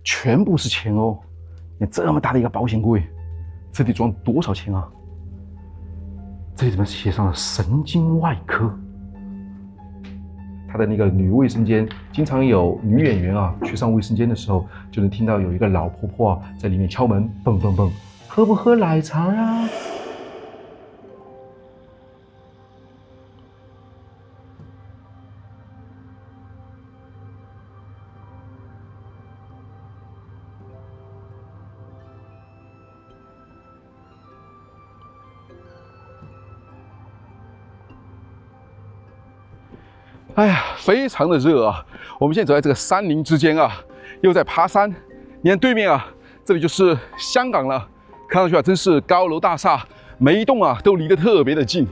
全部是钱哦！你看这么大的一个保险柜，这里装多少钱啊？这里怎么写上了神经外科？他的那个女卫生间，经常有女演员啊去上卫生间的时候，就能听到有一个老婆婆啊在里面敲门，蹦蹦蹦，喝不喝奶茶呀？哎呀，非常的热啊！我们现在走在这个山林之间啊，又在爬山。你看对面啊，这里就是香港了。看上去啊，真是高楼大厦，每一栋啊都离得特别的近。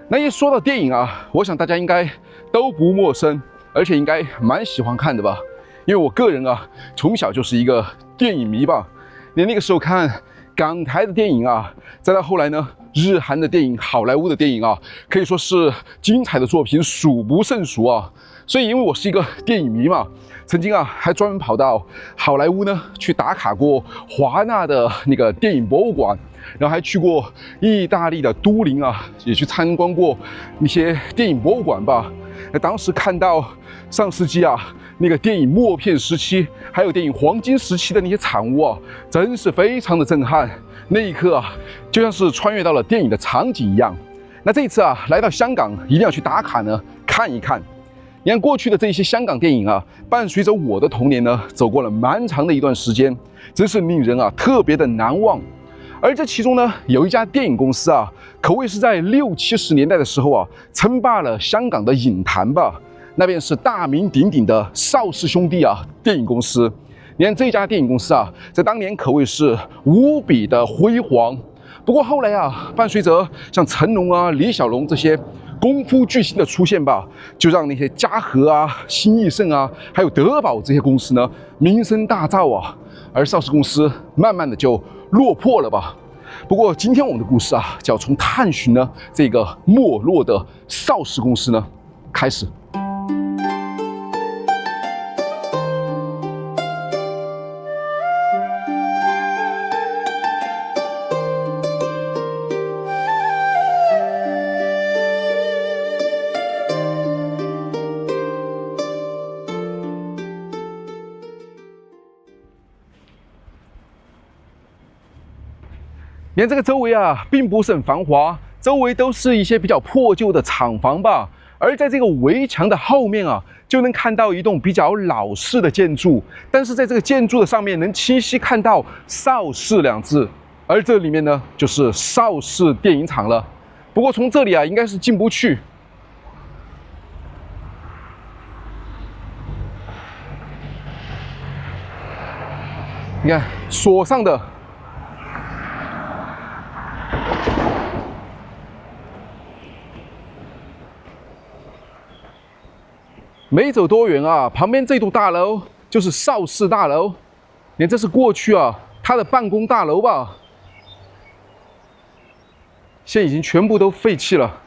那一说到电影啊，我想大家应该都不陌生，而且应该蛮喜欢看的吧？因为我个人啊，从小就是一个电影迷吧。连那个时候看港台的电影啊，再到后来呢，日韩的电影、好莱坞的电影啊，可以说是精彩的作品数不胜数啊。所以，因为我是一个电影迷嘛，曾经啊还专门跑到好莱坞呢去打卡过华纳的那个电影博物馆，然后还去过意大利的都灵啊，也去参观过一些电影博物馆吧。那当时看到上世纪啊那个电影默片时期，还有电影黄金时期的那些产物啊，真是非常的震撼。那一刻啊，就像是穿越到了电影的场景一样。那这一次啊，来到香港，一定要去打卡呢，看一看。你看过去的这些香港电影啊，伴随着我的童年呢，走过了蛮长的一段时间，真是令人啊特别的难忘。而这其中呢，有一家电影公司啊，可谓是在60、70年代的时候啊，称霸了香港的影坛吧。那便是大名鼎鼎的邵氏兄弟啊电影公司。你看这家电影公司啊，在当年可谓是无比的辉煌。不过后来啊，伴随着像成龙啊、李小龙这些功夫巨星的出现吧，就让那些嘉禾啊、新艺盛啊，还有德宝这些公司呢，名声大噪啊。而邵氏公司慢慢的就落魄了吧。不过今天我们的故事啊，就要从探寻呢这个没落的邵氏公司呢开始。你看这个周围啊，并不是很繁华，周围都是一些比较破旧的厂房吧。而在这个围墙的后面啊，就能看到一栋比较老式的建筑，但是在这个建筑的上面能清晰看到“邵氏”两字，而这里面呢，就是邵氏电影厂了。不过从这里啊，应该是进不去。你看锁上的。没走多远啊，旁边这栋大楼就是邵氏大楼。你看，这是过去啊他的办公大楼吧？现在已经全部都废弃了，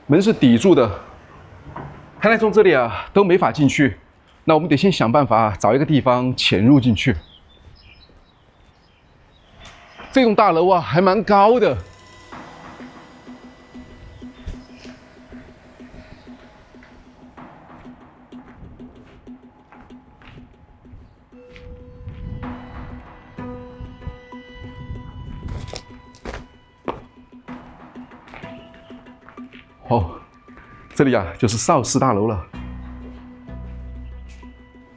门是抵住的，看来从这里啊都没法进去。那我们得先想办法找一个地方潜入进去。这栋大楼啊还蛮高的。哦，这里啊就是邵氏大楼了。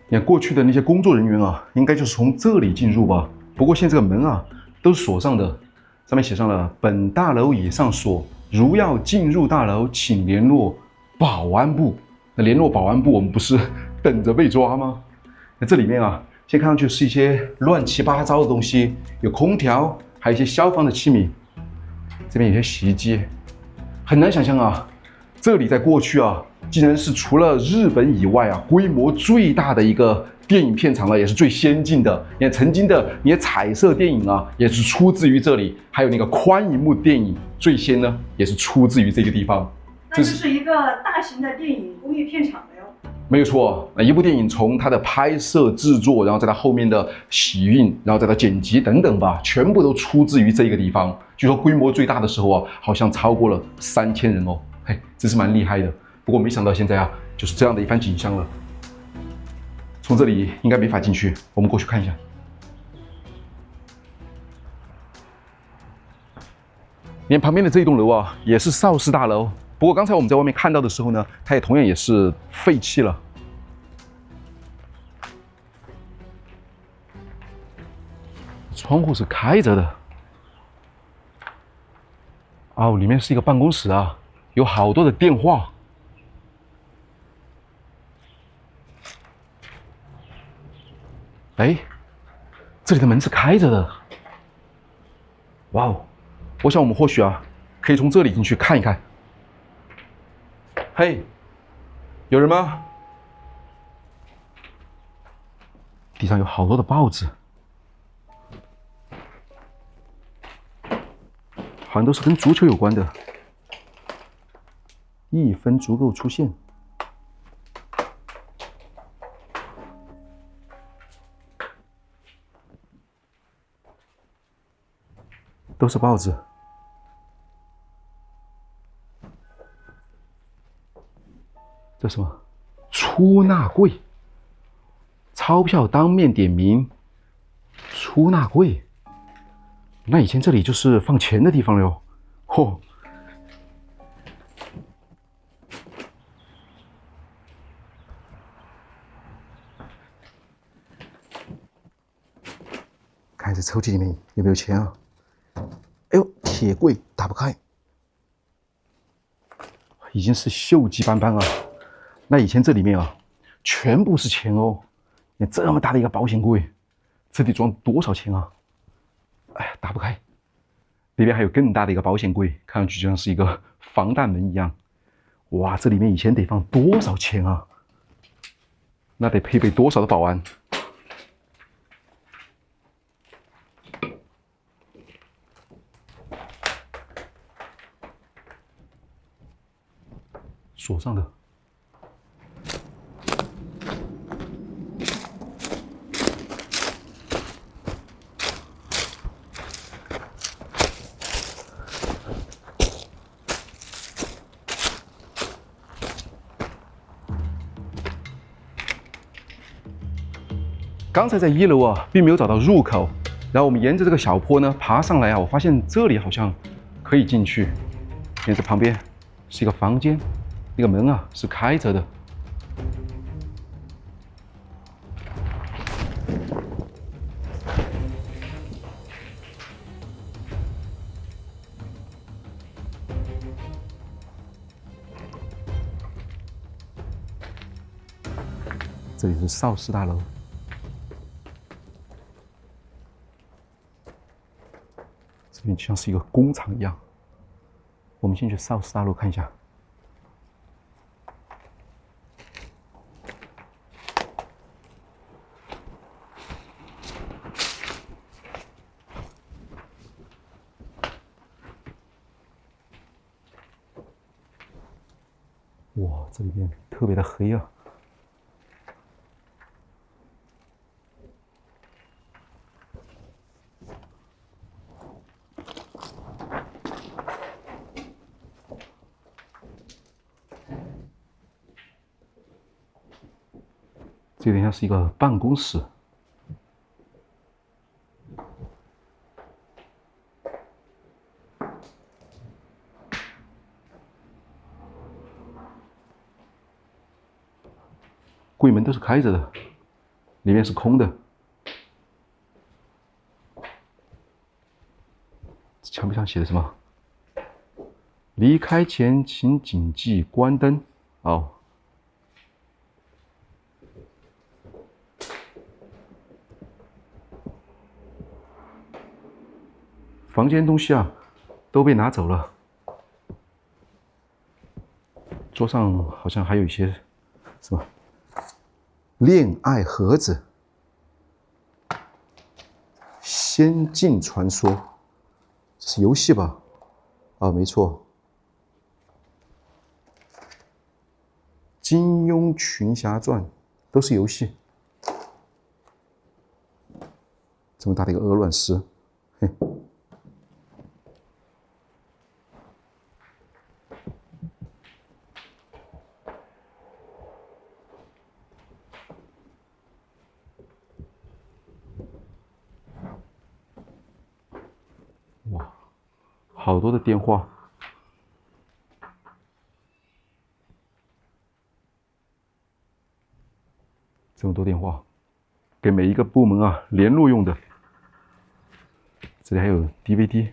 你看过去的那些工作人员啊，应该就是从这里进入吧。不过现在这个门啊都是锁上的，上面写上了“本大楼已上锁，如要进入大楼，请联络保安部”。那联络保安部，我们不是等着被抓吗？那这里面啊，先看上去是一些乱七八糟的东西，有空调，还有一些消防的器皿。这边有些洗衣机。很难想象啊，这里在过去啊，竟然是除了日本以外啊，规模最大的一个电影片场了，也是最先进的。你看曾经的那些彩色电影啊，也是出自于这里，还有那个宽银幕电影，最先呢也是出自于这个地方。那就是一个大型的电影工业片场了哟。没有错，那一部电影从它的拍摄、制作，然后在它后面的洗印，然后再到剪辑等等吧，全部都出自于这个地方。据说规模最大的时候啊，好像超过了3000人哦，嘿，真是蛮厉害的。不过没想到现在啊，就是这样的一番景象了。从这里应该没法进去，我们过去看一下。连旁边的这一栋楼啊，也是邵氏大楼。不过刚才我们在外面看到的时候呢，它也同样也是废弃了。窗户是开着的。哦，里面是一个办公室啊，有好多的电话。哎，这里的门是开着的。哇哦，我想我们或许啊，可以从这里进去看一看。嘿，有人吗？地上有好多的报纸，好像都是跟足球有关的。1分足够出线。都是报纸。这什么？出纳柜。钞票当面点名。出纳柜。那以前这里就是放钱的地方了哟。嚯！看这抽屉里面有没有钱啊？哎呦，铁柜打不开，已经是锈迹斑斑啊。那以前这里面啊，全部是钱哦。你看这么大的一个保险柜，这得装多少钱啊？哎呀，打不开。里面还有更大的一个保险柜，看上去就像是一个防弹门一样。哇，这里面以前得放多少钱啊？那得配备多少的保安？锁上的。刚才在1楼啊，并没有找到入口，然后我们沿着这个小坡呢爬上来啊，我发现这里好像可以进去。因为这旁边是一个房间，那个门啊是开着的。这里是邵氏大楼。这边就像是一个工厂一样。我们先去邵氏大楼看一下。哇，这里面特别的黑啊！这有点像是一个办公室。柜门都是开着的，里面是空的。墙壁上写的什么？离开前请谨记关灯。哦。房间东西啊，都被拿走了。桌上好像还有一些什么恋爱盒子、仙境传说，这是游戏吧？啊，没错。金庸群侠传》都是游戏。这么大的一个鹅卵石，嘿。哇，好多的电话。这么多电话，给每一个部门啊联络用的。这里还有 DVD。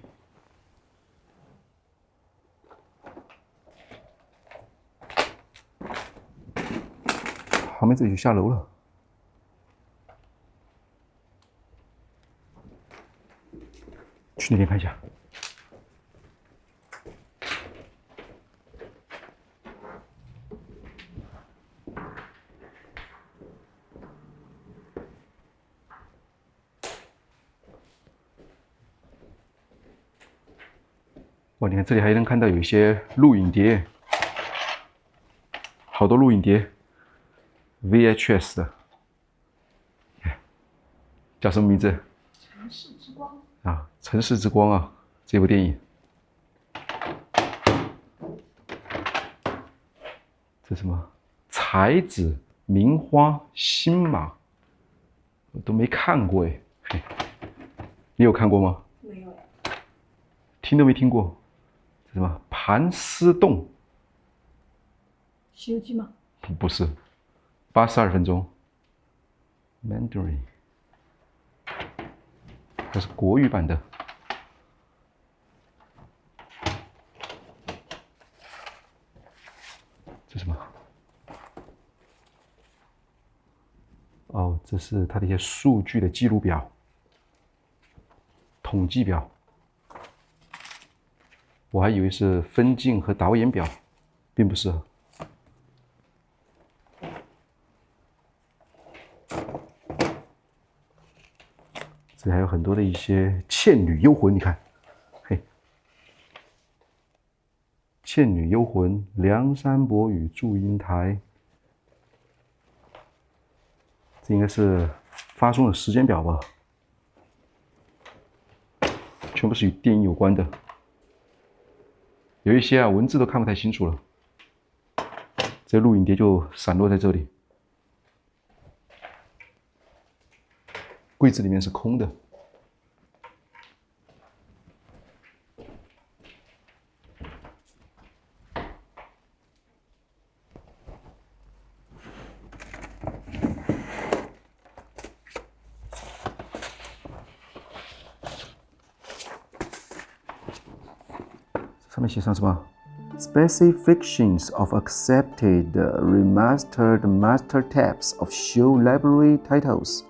旁边这里就下楼了。去那边看一下。哇，你看这里还能看到有一些录影碟，好多录影碟 ，VHS 的，叫什么名字？城市之光啊，城市之光啊，这部电影。这什么？才子、名花、新马，我都没看过哎。你有看过吗？没有，听都没听过。这什么？盘丝洞？《西游记吗？不是，82分钟。Mandarin， 它是国语版的。这什么？哦，这是它的一些数据的记录表、统计表。我还以为是分镜和导演表，并不是。这里还有很多的一些《倩女幽魂》，你看，嘿，《倩女幽魂》梁山伯与祝英台，这应该是发送的时间表吧？全部是与电影有关的。有一些啊文字都看不太清楚了，这录影碟就散落在这里。柜子里面是空的。上面写上什么 ？Specifications of accepted remastered master tapes of show library titles。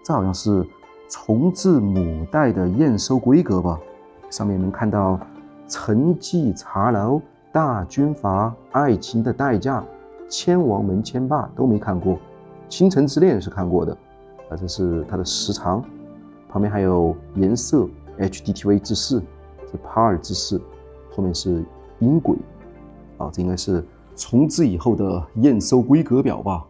这好像是重置母带的验收规格吧？上面能看到《沉寂茶楼》《大军阀》《爱情的代价》《千王门千霸》都没看过，《倾城之恋》是看过的。这是它的时长，旁边还有颜色 HDTV 制式，是帕尔制式。后面是音轨，啊，这应该是重置以后的验收规格表吧。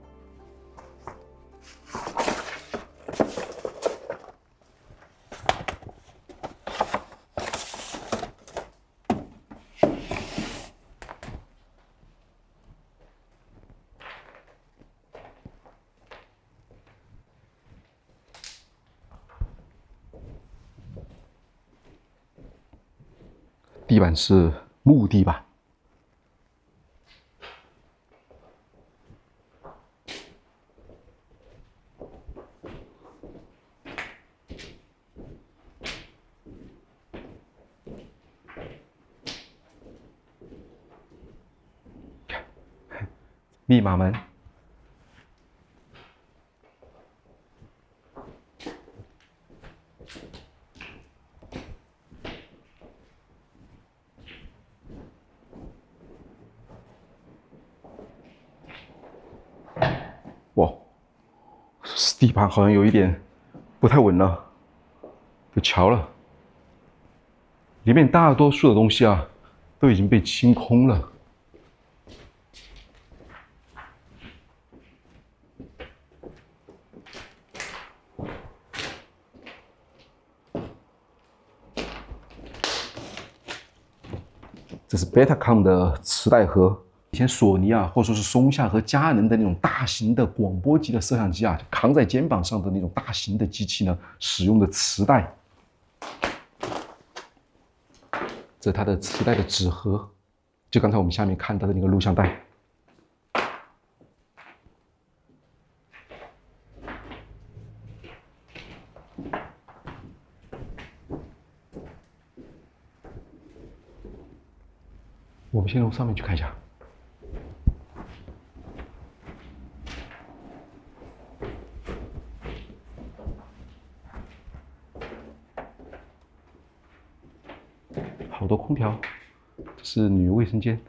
地板是木地板。密码门。哇，地板好像有一点不太稳了，有桥了。里面大多数的东西啊，都已经被清空了。这是 Betacom 的磁带盒。以前索尼啊，或者说是松下和佳能的那种大型的广播级的摄像机啊，扛在肩膀上的那种大型的机器呢，使用的磁带。这是它的磁带的纸盒，就刚才我们下面看到的那个录像带。我们先从上面去看一下。好多空调，这是女卫生间。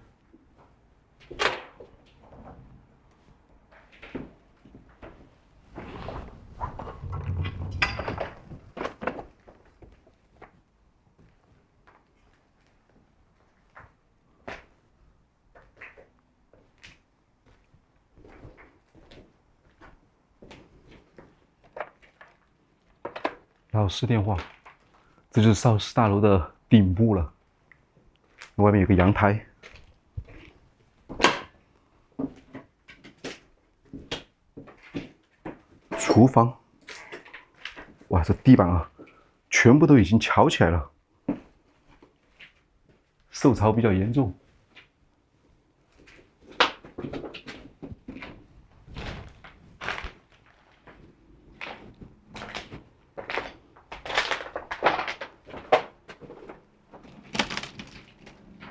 老式电话，这就是邵氏大楼的顶部了。外面有个阳台，厨房。哇，这地板啊，全部都已经翘起来了，受潮比较严重。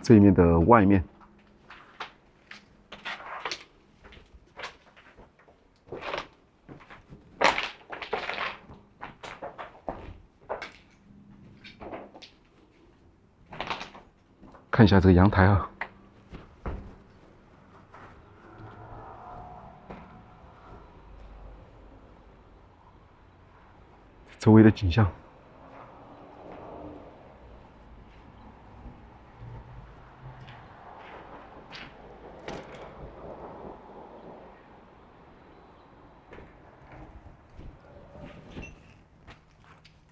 这一面的外面，看一下这个阳台啊，周围的景象。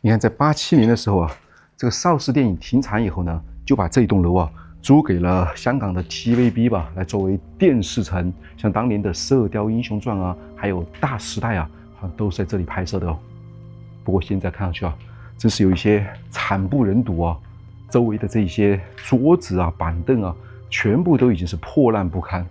你看，在87年的时候啊，这个邵氏电影停产以后呢，就把这栋楼啊租给了香港的 TVB 吧，来作为电视城。像当年的《射雕英雄传》啊，还有《大时代》啊，好像都是在这里拍摄的哦。不过现在看上去啊，真是有一些惨不忍睹啊，周围的这些桌子啊、板凳啊，全部都已经是破烂不堪。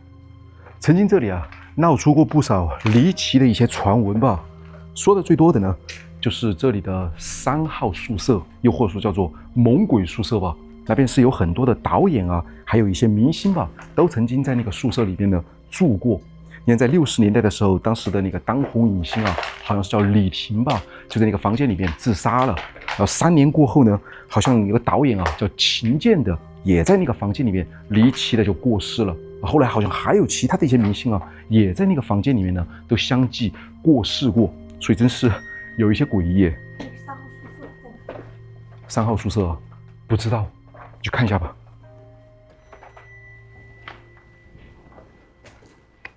曾经这里啊闹出过不少离奇的一些传闻吧，说的最多的呢，就是这里的3号宿舍，又或者说叫做猛鬼宿舍吧。那边是有很多的导演啊，还有一些明星吧，都曾经在那个宿舍里边呢住过。你看，在60年代的时候，当时的那个当红影星啊，好像是叫李婷吧，就在那个房间里面自杀了。然后3年过后呢，好像有个导演啊叫秦剑的，也在那个房间里面离奇的就过世了。后来好像还有其他的一些明星啊，也在那个房间里面呢都相继过世过，所以真是有一些诡异耶。3号宿舍啊，不知道，去看一下吧。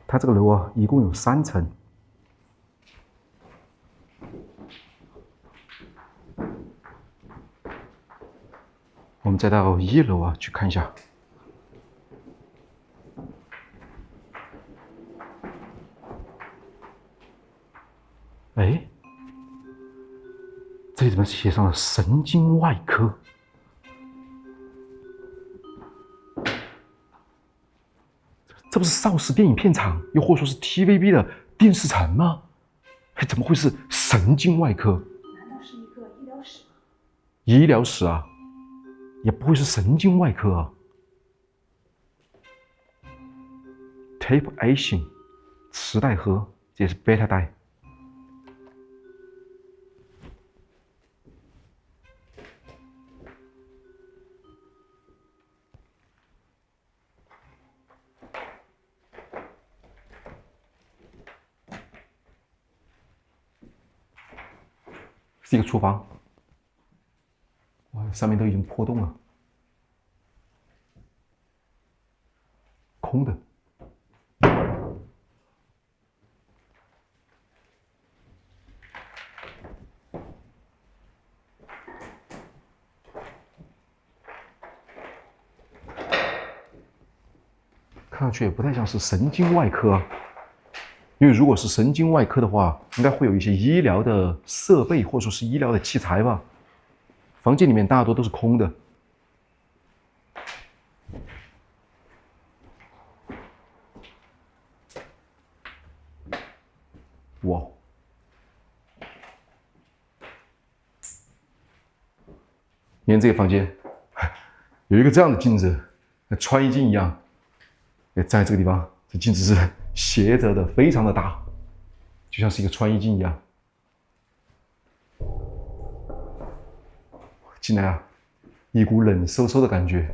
它这个楼啊，一共有3层。我们再到1楼啊去看一下。哎，这里怎么写上了神经外科？这不是邵氏电影片场，又或者说是 TVB 的电视城吗？哎，怎么会是神经外科？难道是一个医疗室吗？医疗室啊，也不会是神经外科啊。Tape Asian 磁带盒，这也是 Beta 带。是一个厨房，哇，上面都已经破洞了，空的。看上去也不太像是神经外科啊。因为如果是神经外科的话，应该会有一些医疗的设备或者说是医疗的器材吧。房间里面大多都是空的。哇！你看这个房间，有一个这样的镜子，穿衣镜一样，也在这个地方。这镜子是斜着的，非常的大，就像是一个穿衣镜一样。进来啊，一股冷飕飕的感觉。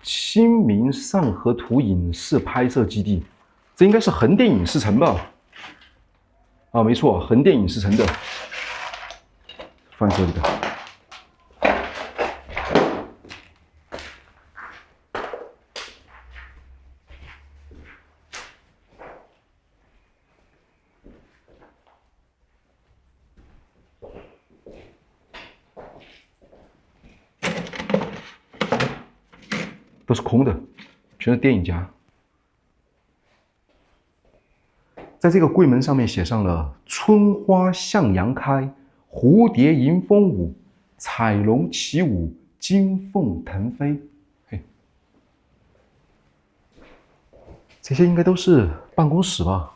清明上河图影视拍摄基地，这应该是横店影视城吧？啊，没错，横店影视城的，放这里的。都是空的，全是电影夹。在这个柜门上面写上了“春花向阳开，蝴蝶迎风舞，彩龙起舞，金凤腾飞”。嘿，这些应该都是办公室吧？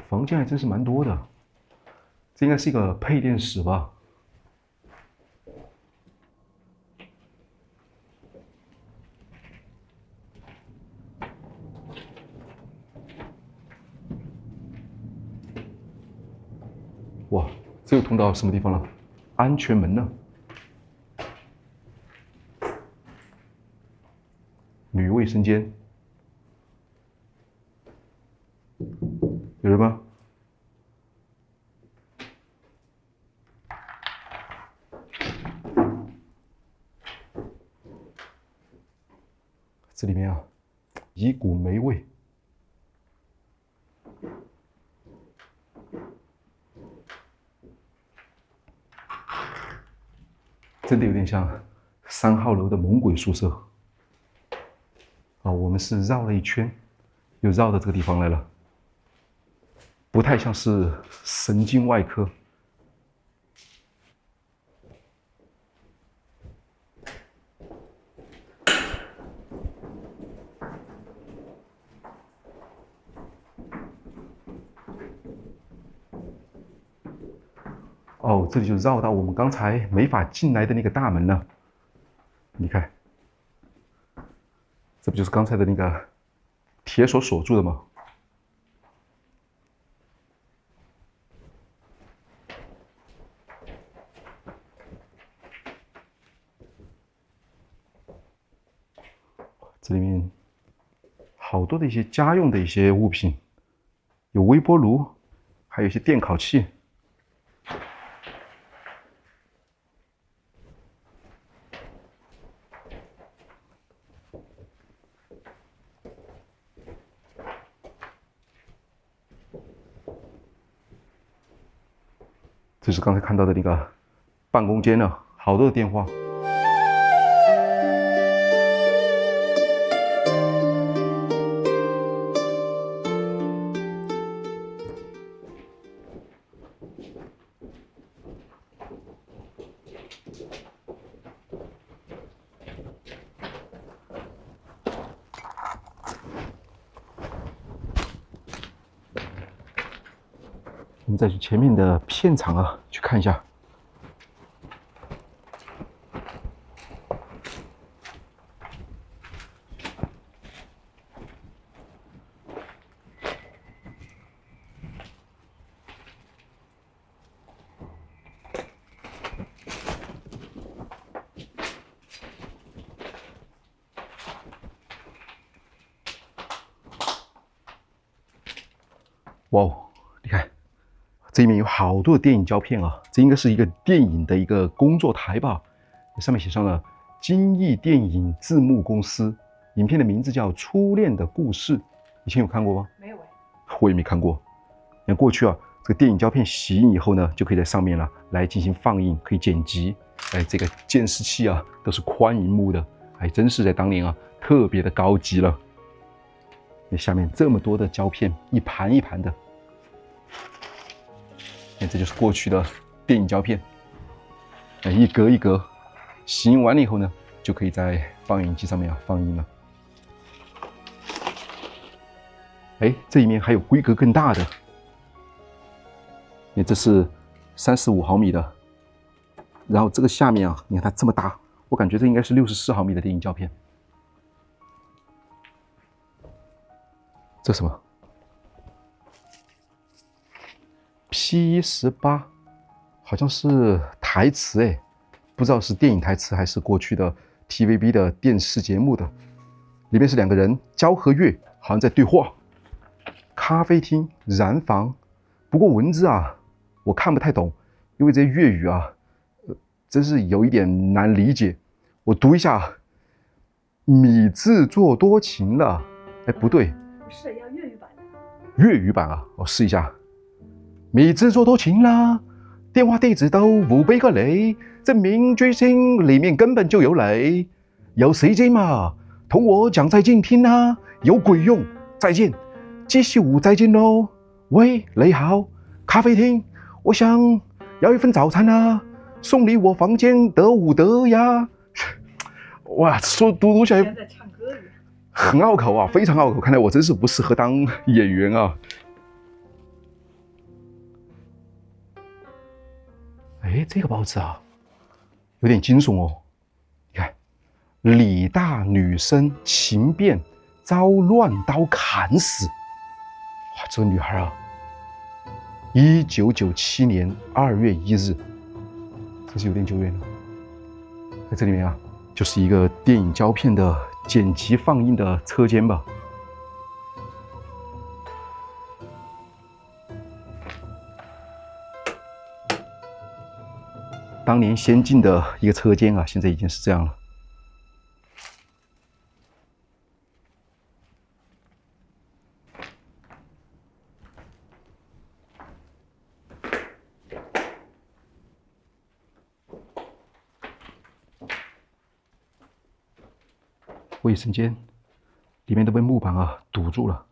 房间还真是蛮多的，这应该是一个配电室吧？哇，这个通道什么地方了？安全门呢？女卫生间，有人吗？这里面啊，一股霉味。真的有点像3号楼的猛鬼宿舍。啊，我们是绕了一圈，又绕到这个地方来了，不太像是神经外科。哦，这里就绕到我们刚才没法进来的那个大门了。你看，这不就是刚才的那个铁锁锁住的吗？这里面好多的一些家用的一些物品，有微波炉，还有一些电烤器。这是刚才看到的那个办公间呢，好多的电话。我们再去前面的片场啊，去看一下。哇哦，你看，这里面有好多的电影胶片啊，这应该是一个电影的一个工作台吧？上面写上了金逸电影字幕公司，影片的名字叫《初恋的故事》，以前有看过吗？没有哎。我也没看过。你看过去啊，这个电影胶片洗印以后呢，就可以在上面了来进行放映，可以剪辑。哎，这个监视器啊都是宽银幕的，还真是在当年啊特别的高级了。那下面这么多的胶片，一盘一盘的，哎，这就是过去的电影胶片。哎，一格一格，洗印完了以后呢，就可以在放映机上面啊放映了。哎，这里面还有规格更大的，你看这是35毫米的，然后这个下面啊，你看它这么大，我感觉这应该是64毫米的电影胶片。这什么 ？P18，好像是台词哎，不知道是电影台词还是过去的 TVB 的电视节目的。里面是2个人焦和月，好像在对话。咖啡厅、燃房，不过文字啊，我看不太懂，因为这些粤语啊，真是有一点难理解。我读一下，米自作多情了。哎，不对，不是要粤语版的。粤语版啊，我试一下。米自作多情啦，电话地址都不俾個你，證明追星裏面根本就有你。有時間嘛，同我講再見天啦，有鬼用！再見，繼續再見咯。喂，你好，咖啡廳，我想要一份早餐啊，送離我房間得唔得呀？哇，說讀起來像在唱歌一樣。很拗口啊，非常拗口。看来我真是不适合当演员啊。哎，这个报纸啊，有点惊悚哦。你看，李大女生情变遭乱刀砍死。哇，这个女孩啊，1997年2月1日，真是有点久远了。在这里面啊，就是一个电影胶片的剪辑放映的车间吧。当年先进的一个车间啊，现在已经是这样了。卫生间里面都被木板啊堵住了，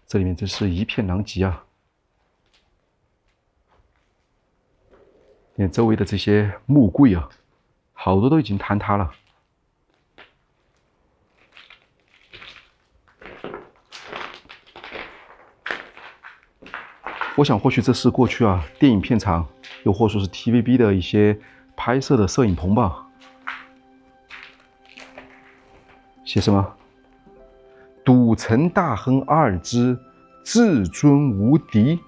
这里面真是一片狼藉啊！你看周围的这些木柜啊，好多都已经坍塌了。我想或许这是过去啊电影片场，又或说是 TVB 的一些拍摄的摄影棚吧。写什么？赌城大亨2之至尊无敌。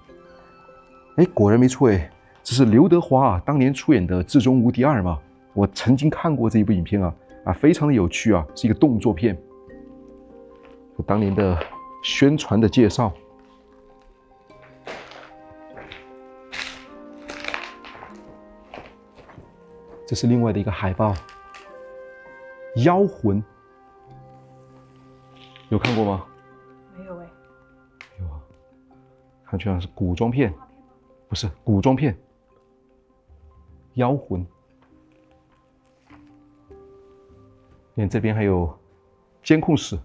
哎，果然没错哎，这是刘德华啊当年出演的《至尊无敌2》嘛。我曾经看过这一部影片啊，非常的有趣啊，是一个动作片。有当年的宣传的介绍。这是另外的一个海报，《妖魂》。有看过吗？没有哎。有啊，看去像是古装片，不是古装片，《妖魂》。你看这边还有监控室，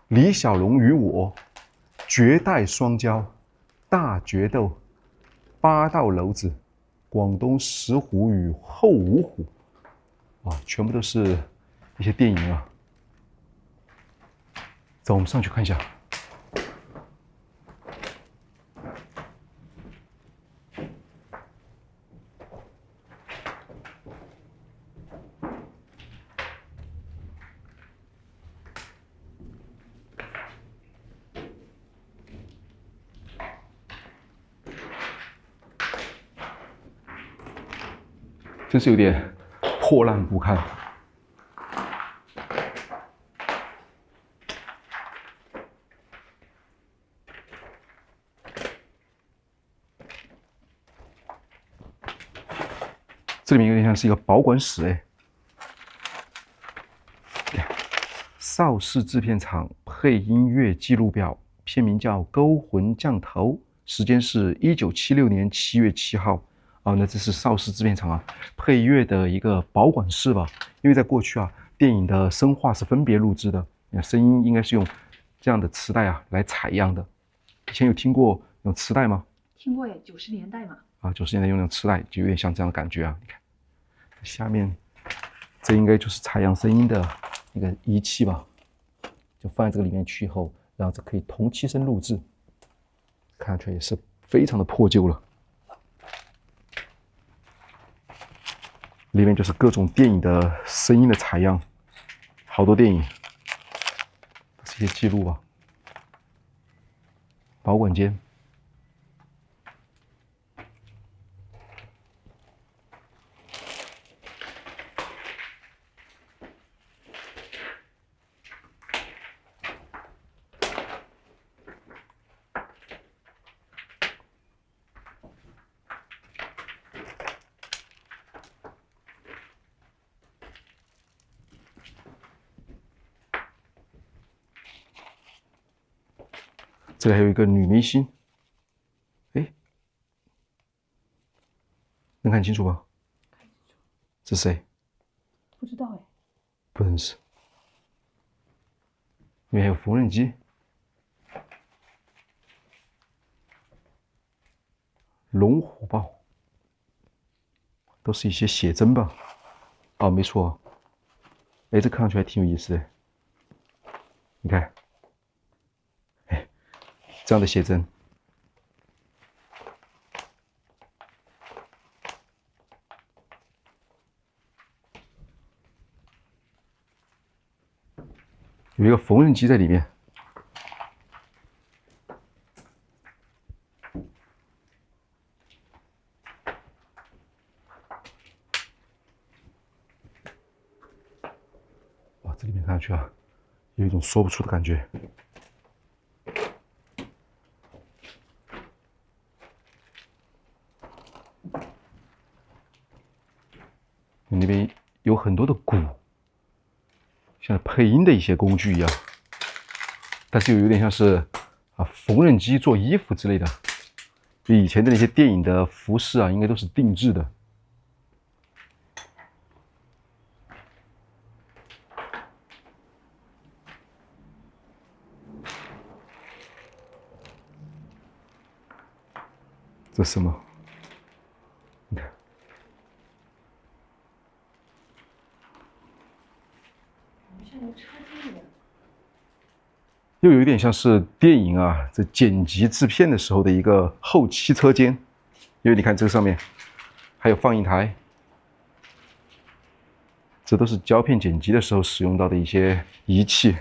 李小龙与我，绝代双骄，大决斗，八道楼子。广东石虎与后五虎，啊，全部都是一些电影啊。走，我们上去看一下。真是有点破烂不堪。这里面有点像是一个保管室哎。邵氏制片厂配音乐记录表，片名叫《勾魂降头》，时间是1976年7月7号。那这是邵氏制片厂配乐的一个保管室吧？因为在过去电影的声画是分别录制的，声音应该是用这样的磁带来采样的。以前有听过用磁带吗？听过耶，90年代嘛。90年代用那种磁带，就有点像这样的感觉你看，下面这应该就是采样声音的一个仪器吧，就放在这个里面去以后，然后这可以同期声录制，看上去也是非常的破旧了。里面就是各种电影的声音的采样，好多电影，这是一些记录吧。保管间。这里还有一个女明星，能看清楚吗？是谁？不知道哎。不认识。里面还有缝纫机、龙虎豹，都是一些写真吧？没错。这看上去还挺有意思的。你看。这样的写真，有一个缝纫机在里面。哇，这里面看上去有一种说不出的感觉。那边有很多的鼓，像配音的一些工具一样，但是又有点像是缝纫机做衣服之类的。就以前的那些电影的服饰应该都是定制的。这是什么？你看。又有一点像是电影这剪辑制片的时候的一个后期车间，因为你看这个上面还有放映台，这都是胶片剪辑的时候使用到的一些仪器。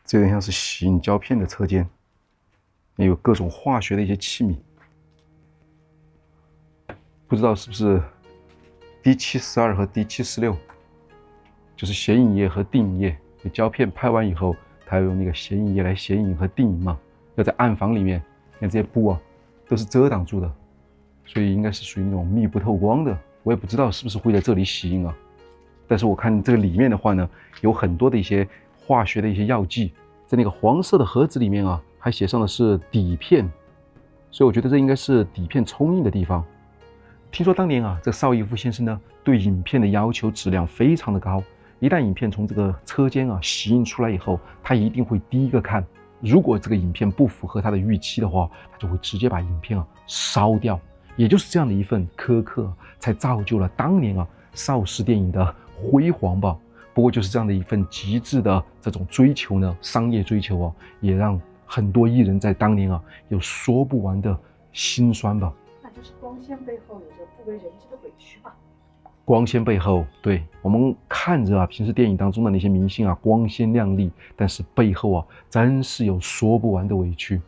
这有点像是洗印胶片的车间，也有各种化学的一些器皿，不知道是不是 D712和 D716，就是显影液和定影液。胶片拍完以后，它要用那个显影液来显影和定影嘛，要在暗房里面，看这些布都是遮挡住的，所以应该是属于那种密不透光的。我也不知道是不是会在这里洗印但是我看这个里面的话呢，有很多的一些化学的一些药剂，在那个黄色的盒子里面还写上的是底片，所以我觉得这应该是底片冲印的地方。听说当年这邵逸夫先生呢，对影片的要求质量非常的高，一旦影片从这个车间洗印出来以后，他一定会第一个看，如果这个影片不符合他的预期的话，他就会直接把影片烧掉。也就是这样的一份苛刻，才造就了当年邵氏电影的辉煌吧。不过就是这样的一份极致的这种追求呢，商业追求也让很多艺人在当年有说不完的辛酸吧。那就是光鲜背后有着不为人知的委屈吧。光鲜背后，对，我们看着平时电影当中的那些明星光鲜亮丽，但是背后真是有说不完的委屈。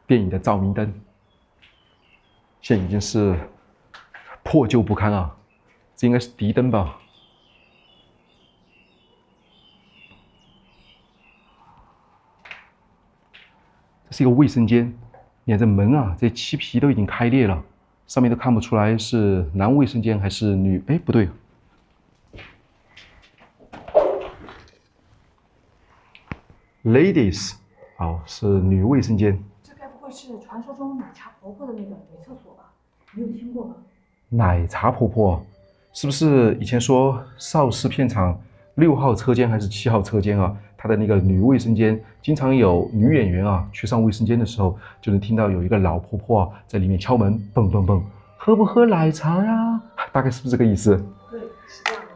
电影的照明灯现在已经是破旧不堪这应该是敌灯吧。这是一个卫生间，你看这门这漆皮都已经开裂了，上面都看不出来是男卫生间还是女，哎，不对，ladies， 是女卫生间。这该不会是传说中奶茶婆婆的那个女厕所吧？你有听过吗？奶茶婆婆，是不是以前说邵氏片场6号车间还是7号车间它的那个女卫生间，经常有女演员去上卫生间的时候，就能听到有一个老婆婆在里面敲门，蹦蹦蹦，喝不喝奶茶呀？大概是不是这个意思？对，是这样的。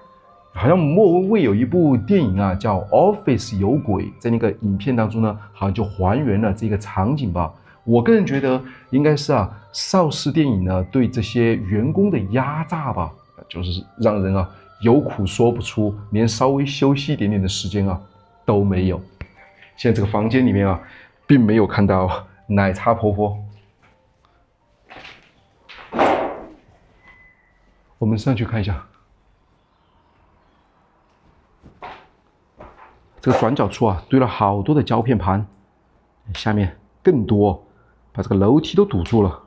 好像莫文蔚有一部电影叫《Office 有鬼》，在那个影片当中呢，好像就还原了这个场景吧。我个人觉得应该是邵氏电影呢对这些员工的压榨吧，就是让人有苦说不出，连稍微休息一点点的时间都没有。现在这个房间里面并没有看到奶茶婆婆。我们上去看一下，这个转角处堆了好多的胶片盘，下面更多，把这个楼梯都堵住了。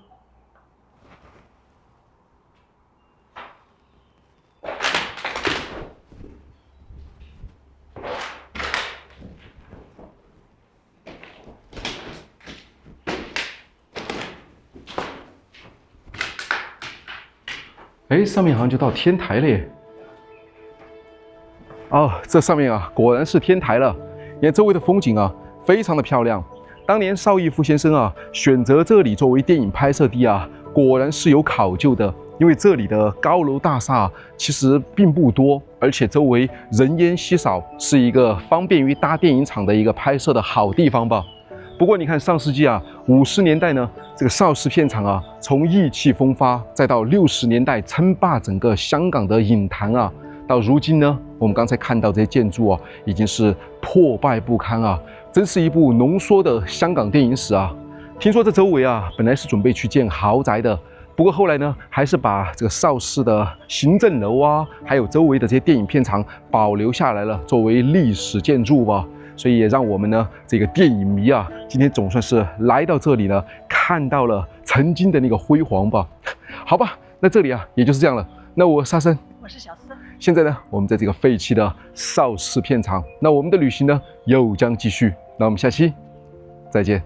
哎，上面好像就到天台了耶！这上面果然是天台了。你看周围的风景非常的漂亮。当年邵逸夫先生选择这里作为电影拍摄地果然是有考究的。因为这里的高楼大厦其实并不多，而且周围人烟稀少，是一个方便于搭电影厂的一个拍摄的好地方吧。不过你看，上世纪50年代呢，这个邵氏片场从意气风发，再到60年代称霸整个香港的影坛到如今呢，我们刚才看到这些建筑已经是破败不堪真是一部浓缩的香港电影史听说这周围本来是准备去建豪宅的，不过后来呢，还是把这个邵氏的行政楼还有周围的这些电影片场保留下来了，作为历史建筑吧。所以也让我们呢这个电影迷今天总算是来到这里呢，看到了曾经的那个辉煌吧。好吧，那这里也就是这样了。那我沙僧，我是小司。现在呢，我们在这个废弃的邵氏片场，那我们的旅行呢又将继续。那我们下期再见。